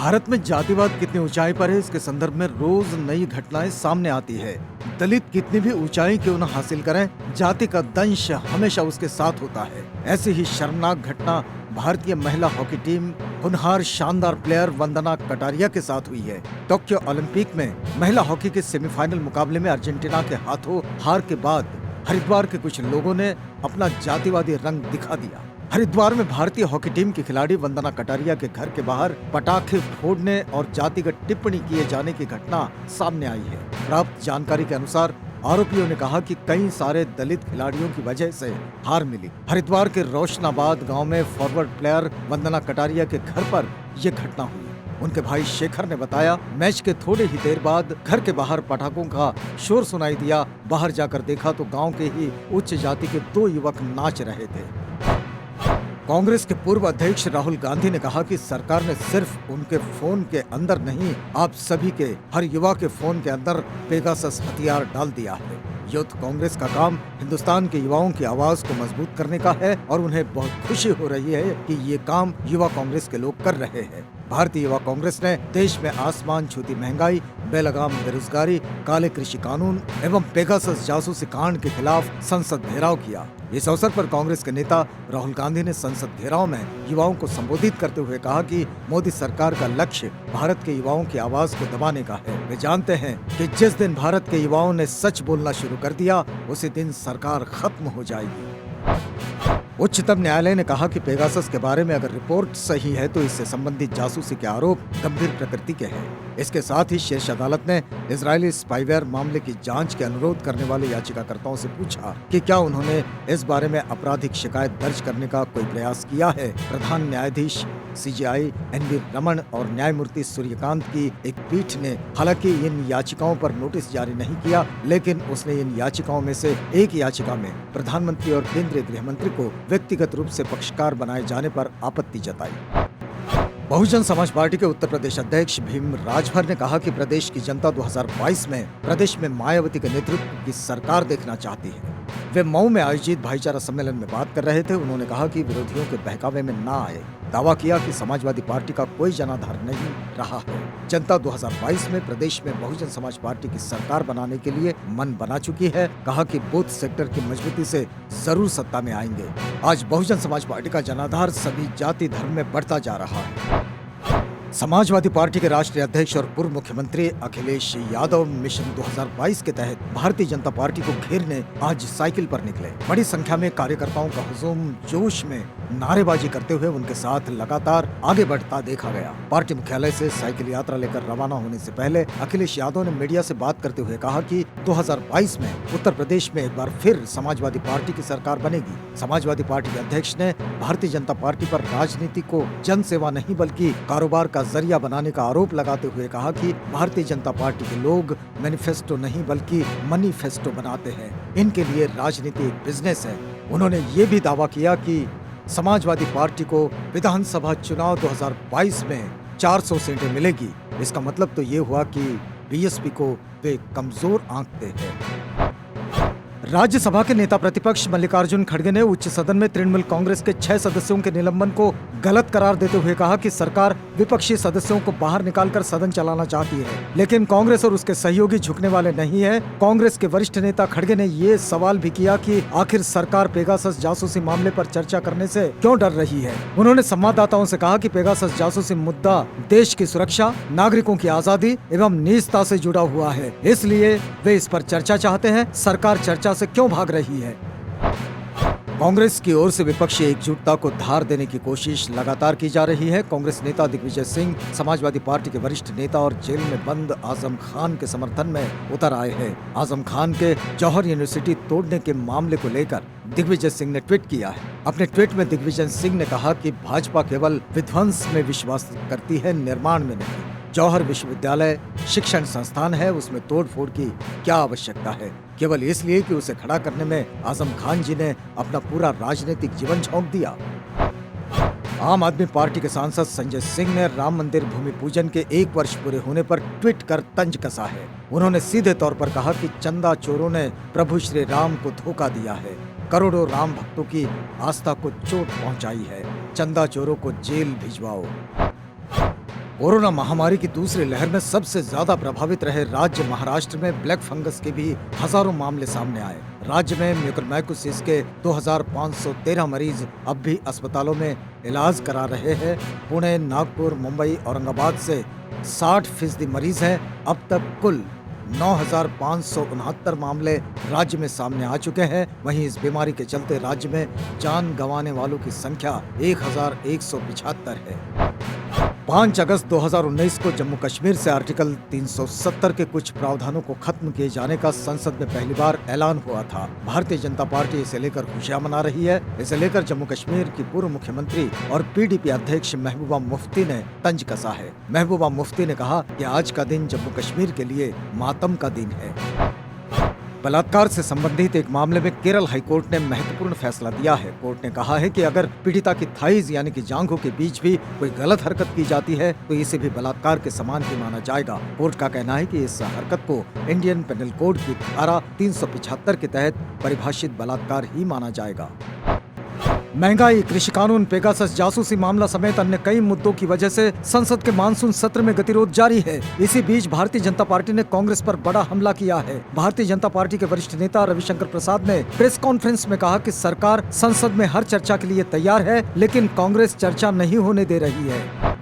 भारत में जातिवाद कितनी ऊंचाई पर है, इसके संदर्भ में रोज नई घटनाएं सामने आती है। दलित कितनी भी ऊंचाई क्यों न हासिल करें, जाति का दंश हमेशा उसके साथ होता है। ऐसी ही शर्मनाक घटना भारतीय महिला हॉकी टीम होनहार शानदार प्लेयर वंदना कटारिया के साथ हुई है। टोक्यो ओलंपिक में महिला हॉकी के सेमीफाइनल मुकाबले में अर्जेंटीना के हाथों हार के बाद हरिद्वार के कुछ लोगों ने अपना जातिवादी रंग दिखा दिया। हरिद्वार में भारतीय हॉकी टीम की खिलाड़ी वंदना कटारिया के घर के बाहर पटाखे फोड़ने और जातिगत टिप्पणी किए जाने की घटना सामने आई है। प्राप्त जानकारी के अनुसार आरोपियों ने कहा कि कई सारे दलित खिलाड़ियों की वजह से हार मिली। हरिद्वार के रोशनाबाद गांव में फॉरवर्ड प्लेयर वंदना कटारिया के घर पर यह घटना हुई। उनके भाई शेखर ने बताया, मैच के थोड़े ही देर बाद घर के बाहर पटाखों का शोर सुनाई दिया। बाहर जाकर देखा तो गांव के ही उच्च जाति के 2 युवक नाच रहे थे। कांग्रेस के पूर्व अध्यक्ष राहुल गांधी ने कहा कि सरकार ने सिर्फ उनके फोन के अंदर नहीं, आप सभी के हर युवा के फोन के अंदर पेगासस हथियार डाल दिया है। यूथ कांग्रेस का काम हिंदुस्तान के युवाओं की आवाज को मजबूत करने का है और उन्हें बहुत खुशी हो रही है कि ये काम युवा कांग्रेस के लोग कर रहे हैं। भारतीय युवा कांग्रेस ने देश में आसमान छूती महंगाई, बेलगाम बेरोजगारी, काले कृषि कानून एवं पेगासस जासूसी कांड के खिलाफ संसद घेराव किया। इस अवसर पर कांग्रेस के नेता राहुल गांधी ने संसद घेराव में युवाओं को संबोधित करते हुए कहा कि मोदी सरकार का लक्ष्य भारत के युवाओं की आवाज को दबाने का है। वे जानते हैं कि जिस दिन भारत के युवाओं ने सच बोलना शुरू कर दिया, उसी दिन सरकार खत्म हो जाएगी। उच्चतम न्यायालय ने कहा कि पेगासस के बारे में अगर रिपोर्ट सही है तो इससे संबंधित जासूसी के आरोप गंभीर प्रकृति के हैं। इसके साथ ही शीर्ष अदालत ने इजरायली स्पाईवेयर मामले की जांच के अनुरोध करने वाले याचिकाकर्ताओं से पूछा कि क्या उन्होंने इस बारे में आपराधिक शिकायत दर्ज करने का कोई प्रयास किया है। प्रधान न्यायाधीश CJI NV रमन और न्यायमूर्ति सूर्यकांत की एक पीठ ने हालांकि इन याचिकाओं पर नोटिस जारी नहीं किया, लेकिन उसने इन याचिकाओं में से एक याचिका में प्रधानमंत्री और केंद्रीय गृह मंत्री को व्यक्तिगत रूप से पक्षकार बनाए जाने पर आपत्ति जताई। बहुजन समाज पार्टी के उत्तर प्रदेश अध्यक्ष भीम राजभर ने कहा कि प्रदेश की जनता 2022 में प्रदेश में मायावती के नेतृत्व की सरकार देखना चाहती है। वे मऊ में आयोजित भाईचारा सम्मेलन में बात कर रहे थे। उन्होंने कहा कि विरोधियों के बहकावे में ना आए। दावा किया कि समाजवादी पार्टी का कोई जनाधार नहीं रहा है। जनता 2022 में प्रदेश में बहुजन समाज पार्टी की सरकार बनाने के लिए मन बना चुकी है। कहा कि बूथ सेक्टर की मजबूती से जरूर सत्ता में आएंगे। आज बहुजन समाज पार्टी का जनाधार सभी जाति धर्म में बढ़ता जा रहा है। समाजवादी पार्टी के राष्ट्रीय अध्यक्ष और पूर्व मुख्यमंत्री अखिलेश यादव मिशन 2022 के तहत भारतीय जनता पार्टी को घेरने आज साइकिल पर निकले। बड़ी संख्या में कार्यकर्ताओं का हुजूम जोश में नारेबाजी करते हुए उनके साथ लगातार आगे बढ़ता देखा गया। पार्टी मुख्यालय से साइकिल यात्रा लेकर रवाना होने से पहले अखिलेश यादव ने मीडिया से बात करते हुए कहा कि 2022 में उत्तर प्रदेश में एक बार फिर समाजवादी पार्टी की सरकार बनेगी। समाजवादी पार्टी के अध्यक्ष ने भारतीय जनता पार्टी पर राजनीति को जन सेवा नहीं बल्कि कारोबार का जरिया बनाने का आरोप लगाते हुए कहा कि भारतीय जनता पार्टी के लोग मैनिफेस्टो नहीं बल्कि मनीफेस्टो बनाते हैं। इनके लिए राजनीति एक बिजनेस है। उन्होंने ये भी दावा किया कि समाजवादी पार्टी को विधानसभा चुनाव 2022 में 400 सीटें मिलेगी। इसका मतलब तो ये हुआ कि बीएसपी को वे कमजोर आंकते हैं। राज्यसभा के नेता प्रतिपक्ष मल्लिकार्जुन खड़गे ने उच्च सदन में तृणमूल कांग्रेस के 6 सदस्यों के निलंबन को गलत करार देते हुए कहा कि सरकार विपक्षी सदस्यों को बाहर निकालकर सदन चलाना चाहती है, लेकिन कांग्रेस और उसके सहयोगी झुकने वाले नहीं है। कांग्रेस के वरिष्ठ नेता खड़गे ने ये सवाल भी किया कि आखिर सरकार पेगासस जासूसी मामले पर चर्चा करने से क्यों डर रही है। उन्होंने संवाददाताओं से कहा कि पेगासस जासूसी मुद्दा देश की सुरक्षा, नागरिकों की आजादी एवं निजता से जुड़ा हुआ है, इसलिए वे इस पर चर्चा चाहते हैं। सरकार चर्चा से क्यों भाग रही है। कांग्रेस की ओर से विपक्षी एकजुटता को धार देने की कोशिश लगातार की जा रही है। कांग्रेस नेता दिग्विजय सिंह समाजवादी पार्टी के वरिष्ठ नेता और जेल में बंद आजम खान के समर्थन में उतर आए हैं। आजम खान के जौहर यूनिवर्सिटी तोड़ने के मामले को लेकर दिग्विजय सिंह ने ट्वीट किया है। अपने ट्वीट में दिग्विजय सिंह ने कहा कि भाजपा केवल विध्वंस में विश्वास करती है, निर्माण में नहीं। जौहर विश्वविद्यालय शिक्षण संस्थान है, उसमें तोड़फोड़ की क्या आवश्यकता है। केवल इसलिए कि उसे खड़ा करने में आजम खान जी ने अपना पूरा राजनीतिक जीवन झोंक दिया। आम आदमी पार्टी के सांसद संजय सिंह ने राम मंदिर भूमि पूजन के 1 वर्ष पूरे होने पर ट्वीट कर तंज कसा है। उन्होंने सीधे तौर पर कहा कि चंदा चोरों ने प्रभु श्री राम को धोखा दिया है, करोड़ों राम भक्तों की आस्था को चोट पहुंचाई है। चंदा चोरों को जेल भिजवाओ। कोरोना महामारी की दूसरी लहर में सबसे ज्यादा प्रभावित रहे राज्य महाराष्ट्र में ब्लैक फंगस के भी हजारों मामले सामने आए। राज्य में म्यूकरमाइकोसिस के 2513 मरीज अब भी अस्पतालों में इलाज करा रहे हैं। पुणे, नागपुर, मुंबई, औरंगाबाद से 60% मरीज हैं। अब तक कुल 9,569 मामले राज्य में सामने आ चुके हैं। वहीं इस बीमारी के चलते राज्य में जान गंवाने वालों की संख्या 1,175 है। 5 अगस्त 2019 को जम्मू कश्मीर से आर्टिकल 370 के कुछ प्रावधानों को खत्म किए जाने का संसद में पहली बार ऐलान हुआ था। भारतीय जनता पार्टी इसे लेकर खुशियां मना रही है। इसे लेकर जम्मू कश्मीर की पूर्व मुख्यमंत्री और पीडीपी अध्यक्ष महबूबा मुफ्ती ने तंज कसा है। महबूबा मुफ्ती ने कहा कि आज का दिन जम्मू कश्मीर के लिए मातम का दिन है। बलात्कार से संबंधित एक मामले में केरल हाईकोर्ट ने महत्वपूर्ण फैसला दिया है। कोर्ट ने कहा है कि अगर पीड़िता की थाइज यानी कि जांघों के बीच भी कोई गलत हरकत की जाती है तो इसे भी बलात्कार के समान ही माना जाएगा। कोर्ट का कहना है कि इस हरकत को इंडियन पेनल कोड की धारा 375 के तहत परिभाषित बलात्कार ही माना जाएगा। महंगाई, कृषि कानून, पेगासस जासूसी मामला समेत अन्य कई मुद्दों की वजह से संसद के मानसून सत्र में गतिरोध जारी है। इसी बीच भारतीय जनता पार्टी ने कांग्रेस पर बड़ा हमला किया है। भारतीय जनता पार्टी के वरिष्ठ नेता रविशंकर प्रसाद ने प्रेस कॉन्फ्रेंस में कहा कि सरकार संसद में हर चर्चा के लिए तैयार है, लेकिन कांग्रेस चर्चा नहीं होने दे रही है।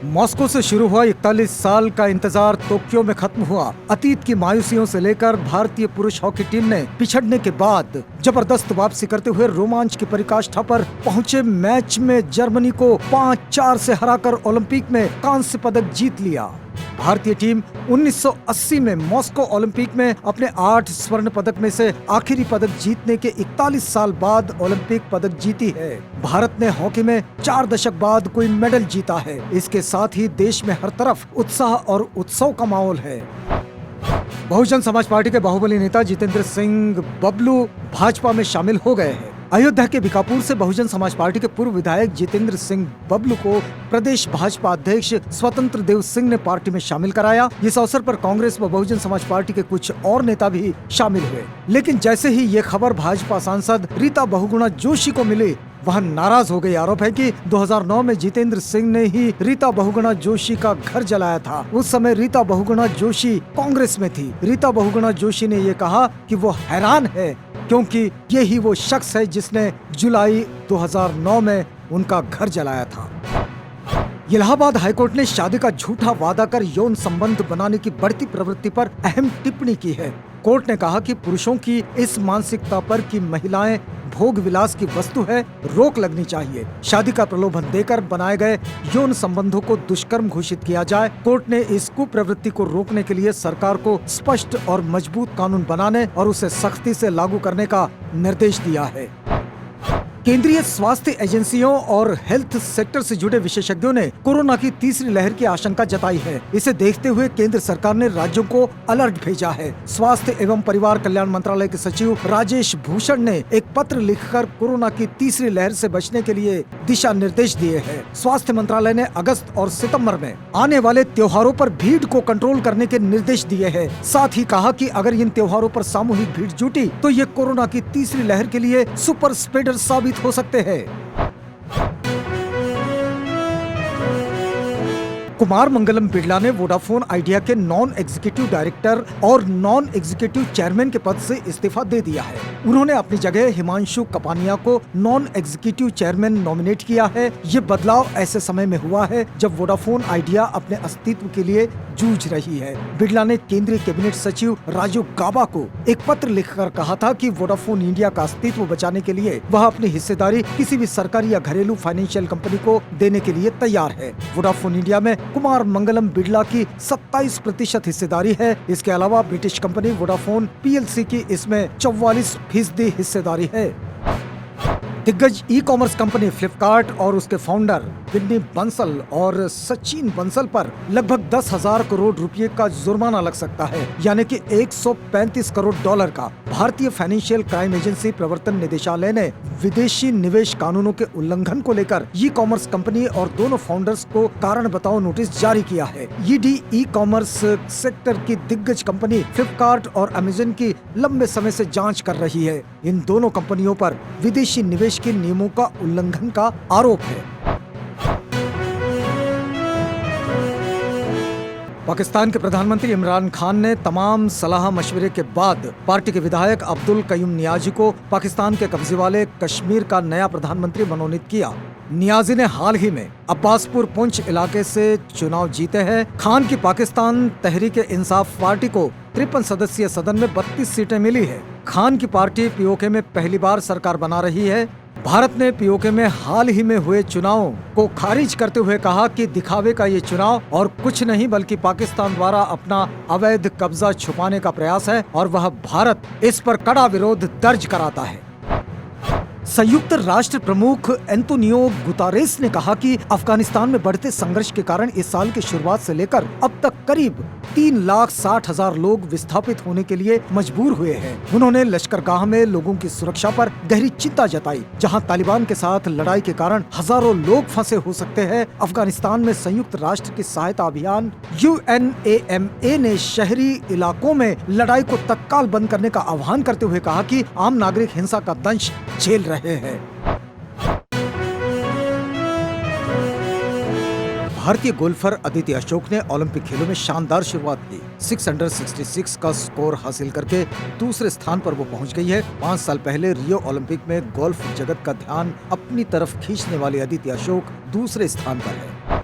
मॉस्को से शुरू हुआ 41 साल का इंतजार टोक्यो में खत्म हुआ। अतीत की मायूसियों से लेकर भारतीय पुरुष हॉकी टीम ने पिछड़ने के बाद जबरदस्त वापसी करते हुए रोमांच की पराकाष्ठा पर पहुंचे। मैच में जर्मनी को 5-4 से हराकर ओलंपिक में कांस्य पदक जीत लिया। भारतीय टीम 1980 में मॉस्को ओलंपिक में अपने 8 स्वर्ण पदक में से आखिरी पदक जीतने के 41 साल बाद ओलंपिक पदक जीती है। भारत ने हॉकी में 4 दशक बाद कोई मेडल जीता है। इसके साथ ही देश में हर तरफ उत्साह और उत्सव का माहौल है। बहुजन समाज पार्टी के बाहुबली नेता जितेंद्र सिंह बबलू भाजपा में शामिल हो गए हैं। अयोध्या के बीकापुर से बहुजन समाज पार्टी के पूर्व विधायक जितेंद्र सिंह बबलू को प्रदेश भाजपा अध्यक्ष स्वतंत्र देव सिंह ने पार्टी में शामिल कराया। इस अवसर पर कांग्रेस व बहुजन समाज पार्टी के कुछ और नेता भी शामिल हुए, लेकिन जैसे ही ये खबर भाजपा सांसद रीता बहुगुणा जोशी को मिली, वह नाराज हो गई। आरोप है कि 2009 में जितेंद्र सिंह ने ही रीता बहुगुणा जोशी का घर जलाया था। उस समय रीता बहुगुणा जोशी कांग्रेस में थी। रीता बहुगुणा जोशी ने ये कहा कि वो हैरान है क्योंकि ये ही वो शख्स है जिसने जुलाई 2009 में उनका घर जलाया था। इलाहाबाद हाईकोर्ट ने शादी का झूठा वादा कर यौन संबंध बनाने की बढ़ती प्रवृत्ति पर अहम टिप्पणी की है। कोर्ट ने कहा कि पुरुषों की इस मानसिकता पर कि महिलाएं भोग विलास की वस्तु है, रोक लगनी चाहिए। शादी का प्रलोभन देकर बनाए गए यौन संबंधों को दुष्कर्म घोषित किया जाए। कोर्ट ने इस कुप्रवृत्ति को रोकने के लिए सरकार को स्पष्ट और मजबूत कानून बनाने और उसे सख्ती से लागू करने का निर्देश दिया है। केंद्रीय स्वास्थ्य एजेंसियों और हेल्थ सेक्टर से जुड़े विशेषज्ञों ने कोरोना की तीसरी लहर की आशंका जताई है। इसे देखते हुए केंद्र सरकार ने राज्यों को अलर्ट भेजा है। स्वास्थ्य एवं परिवार कल्याण मंत्रालय के सचिव राजेश भूषण ने एक पत्र लिखकर कोरोना की तीसरी लहर से बचने के लिए दिशा निर्देश दिए हैं। स्वास्थ्य मंत्रालय ने अगस्त और सितंबर में आने वाले त्योहारों पर भीड़ को कंट्रोल करने के निर्देश दिए हैं। साथ ही कहा कि अगर इन त्योहारों पर सामूहिक भीड़ जुटी तो ये कोरोना की तीसरी लहर के लिए सुपर स्प्रेडर साबित हो सकते हैं। कुमार मंगलम बिरला ने वोडाफोन आइडिया के नॉन एग्जीक्यूटिव डायरेक्टर और नॉन एग्जीक्यूटिव चेयरमैन के पद से इस्तीफा दे दिया है। उन्होंने अपनी जगह हिमांशु कपानिया को नॉन एग्जीक्यूटिव चेयरमैन नॉमिनेट किया है। ये बदलाव ऐसे समय में हुआ है जब वोडाफोन आइडिया अपने अस्तित्व के लिए जूझ रही है। बिरला ने केंद्रीय कैबिनेट सचिव राजू गाबा को एक पत्र लिखकर कहा था कि वोडाफोन इंडिया का अस्तित्व बचाने के लिए वह अपनी हिस्सेदारी किसी भी सरकारी या घरेलू फाइनेंशियल कंपनी को देने के लिए तैयार है। वोडाफोन इंडिया में कुमार मंगलम बिरला की 27% हिस्सेदारी है। इसके अलावा ब्रिटिश कंपनी वोडाफोन पीएलसी की इसमें 44% हिस्सेदारी है। दिग्गज ई कॉमर्स कंपनी फ्लिपकार्ट और उसके फाउंडर विन्नी बंसल और सचिन बंसल पर लगभग 10,000 करोड़ रुपए का जुर्माना लग सकता है, यानी कि 135 करोड़ डॉलर का। भारतीय फाइनेंशियल क्राइम एजेंसी प्रवर्तन निदेशालय ने विदेशी निवेश कानूनों के उल्लंघन को लेकर ई कॉमर्स कंपनी और दोनों फाउंडर्स को कारण बताओ नोटिस जारी किया है। ईडी ई कॉमर्स सेक्टर की दिग्गज कंपनी फ्लिपकार्ट और अमेजन की लंबे समय से जांच कर रही है। इन दोनों कंपनियों पर विदेशी निवेश के नियमों का उल्लंघन का आरोप है। पाकिस्तान के प्रधानमंत्री इमरान खान ने तमाम सलाह मशवरे के बाद पार्टी के विधायक अब्दुल कयूम नियाजी को पाकिस्तान के कब्जे वाले कश्मीर का नया प्रधानमंत्री मनोनीत किया। नियाजी ने हाल ही में अब्बासपुर पुंछ इलाके से चुनाव जीते हैं। खान की पाकिस्तान तहरीक इंसाफ पार्टी को 53 सदस्यीय सदन में 32 सीटें मिली है। खान की पार्टी पीओके में पहली बार सरकार बना रही है। भारत ने पीओके में हाल ही में हुए चुनावों को खारिज करते हुए कहा कि दिखावे का ये चुनाव और कुछ नहीं बल्कि पाकिस्तान द्वारा अपना अवैध कब्जा छुपाने का प्रयास है और वह भारत इस पर कड़ा विरोध दर्ज कराता है। संयुक्त राष्ट्र प्रमुख एंटोनियो गुतारेस ने कहा कि अफगानिस्तान में बढ़ते संघर्ष के कारण इस साल की शुरुआत से लेकर अब तक करीब 3,60,000 लोग विस्थापित होने के लिए मजबूर हुए हैं। उन्होंने लश्करगाह में लोगों की सुरक्षा पर गहरी चिंता जताई। जहां तालिबान के साथ लड़ाई के कारण हजारों लोग फंसे हो सकते हैं, अफगानिस्तान में संयुक्त राष्ट्र की सहायता अभियान UNAMA ने शहरी इलाकों में लड़ाई को तत्काल बंद करने का आह्वान करते हुए कहा कि आम नागरिक हिंसा का दंश झेल रहे हैं। भारतीय गोल्फर अदिति अशोक ने ओलंपिक खेलों में शानदार शुरुआत की। 666 का स्कोर हासिल करके दूसरे स्थान पर वो पहुंच गई है। 5 साल पहले रियो ओलंपिक में गोल्फ जगत का ध्यान अपनी तरफ खींचने वाली अदिति अशोक दूसरे स्थान पर है।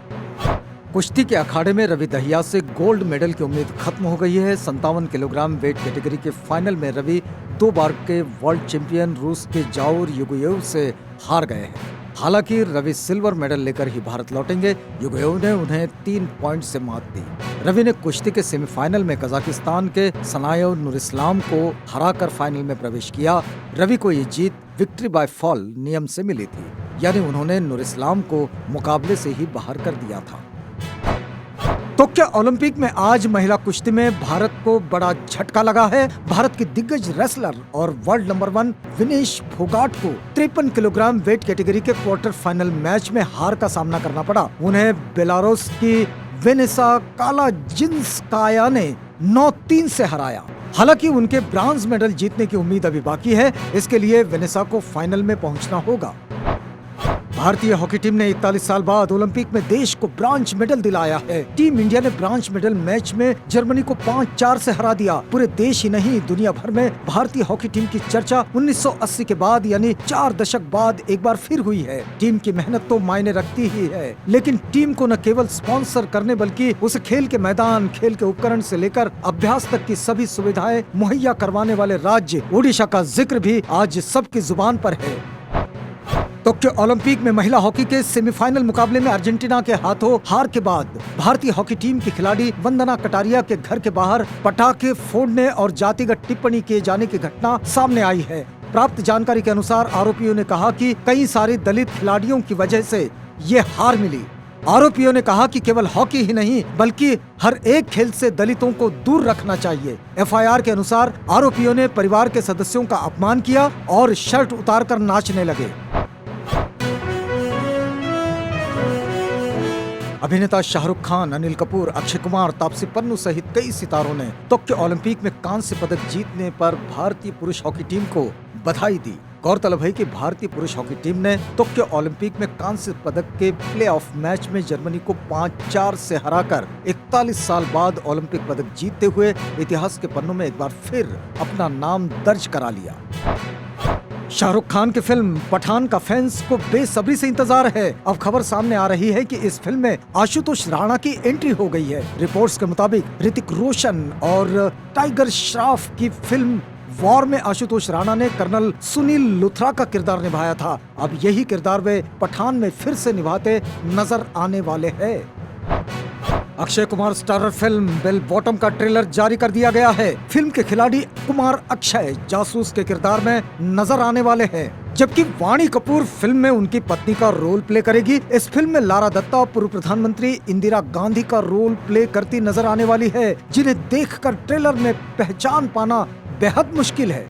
कुश्ती के अखाड़े में रवि दहिया से गोल्ड मेडल की उम्मीद खत्म हो गई है। 57 किलोग्राम वेट कैटेगरी के फाइनल में रवि 2 बार के वर्ल्ड चैंपियन रूस के जाउर युगोयेव से हार गए हैं। हालांकि रवि सिल्वर मेडल लेकर ही भारत लौटेंगे। युगोयेव ने उन्हें 3 पॉइंट से मात दी। रवि ने कुश्ती के सेमीफाइनल में कजाकिस्तान के सनायो नुरिस्लाम को हराकर फाइनल में प्रवेश किया। रवि को ये जीत विक्ट्री बाय फॉल नियम से मिली थी, यानी उन्होंने नुरिस्लाम को मुकाबले से ही बाहर कर दिया था। टोक्यो ओलंपिक में आज महिला कुश्ती में भारत को बड़ा झटका लगा है। भारत की दिग्गज रेसलर और वर्ल्ड नंबर 1 विनेश फोगाट को 53 किलोग्राम वेट कैटेगरी के क्वार्टर फाइनल मैच में हार का सामना करना पड़ा। उन्हें बेलारूस की वेनेसा कालाजिंस्काया ने 9-3 से हराया। हालांकि उनके ब्रॉन्ज मेडल जीतने की उम्मीद अभी बाकी है। इसके लिए वेनेसा को फाइनल में पहुंचना होगा। भारतीय हॉकी टीम ने 41 साल बाद ओलंपिक में देश को ब्रॉन्ज मेडल दिलाया है। टीम इंडिया ने ब्रॉन्ज मेडल मैच में जर्मनी को 5-4 से हरा दिया। पूरे देश ही नहीं, दुनिया भर में भारतीय हॉकी टीम की चर्चा 1980 के बाद यानी 4 दशक बाद एक बार फिर हुई है। टीम की मेहनत तो मायने रखती ही है, लेकिन टीम को न केवल स्पॉन्सर करने बल्कि उसे खेल के मैदान, खेल के उपकरण से लेकर अभ्यास तक की सभी सुविधाएं मुहैया करवाने वाले राज्य ओडिशा का जिक्र भी आज सबकी जुबान पर है। टोक्यो ओलंपिक में महिला हॉकी के सेमीफाइनल मुकाबले में अर्जेंटीना के हाथों हार के बाद भारतीय हॉकी टीम की खिलाड़ी वंदना कटारिया के घर के बाहर पटाखे फोड़ने और जातिगत टिप्पणी किए जाने की घटना सामने आई है। प्राप्त जानकारी के अनुसार आरोपियों ने कहा कि कई सारे दलित खिलाड़ियों की वजह से ये हार मिली। आरोपियों ने कहा कि केवल हॉकी ही नहीं बल्कि हर एक खेल से दलितों को दूर रखना चाहिए। FIR के अनुसार आरोपियों ने परिवार के सदस्यों का अपमान किया और शर्ट उतारकर नाचने लगे। अभिनेता शाहरुख खान, अनिल कपूर, अक्षय कुमार, तापसी पन्नू सहित कई सितारों ने टोक्यो ओलंपिक में कांस्य पदक जीतने पर भारतीय पुरुष हॉकी टीम को बधाई दी। गौरतलब है कि भारतीय पुरुष हॉकी टीम ने टोक्यो ओलंपिक में कांस्य पदक के प्लेऑफ मैच में जर्मनी को 5-4 से हराकर 41 साल बाद ओलंपिक पदक जीतते हुए इतिहास के पन्नों में एक बार फिर अपना नाम दर्ज करा लिया। शाहरुख खान की फिल्म पठान का फैंस को बेसब्री से इंतजार है। अब खबर सामने आ रही है कि इस फिल्म में आशुतोष राणा की एंट्री हो गई है। रिपोर्ट्स के मुताबिक ऋतिक रोशन और टाइगर श्रॉफ की फिल्म वॉर में आशुतोष राणा ने कर्नल सुनील लुथरा का किरदार निभाया था। अब यही किरदार वे पठान में फिर से निभाते नजर आने वाले हैं। Akshay Kumar starrer film Bell Bottom का ट्रेलर जारी कर दिया गया है। फिल्म के खिलाड़ी कुमार अक्षय जासूस के किरदार में नजर आने वाले हैं, जबकि वाणी कपूर फिल्म में उनकी पत्नी का रोल प्ले करेगी। इस फिल्म में लारा दत्ता पूर्व प्रधानमंत्री इंदिरा गांधी का रोल प्ले करती नजर आने वाली है, जिन्हें देखकर ट्रेलर में पहचान पाना बेहद मुश्किल है।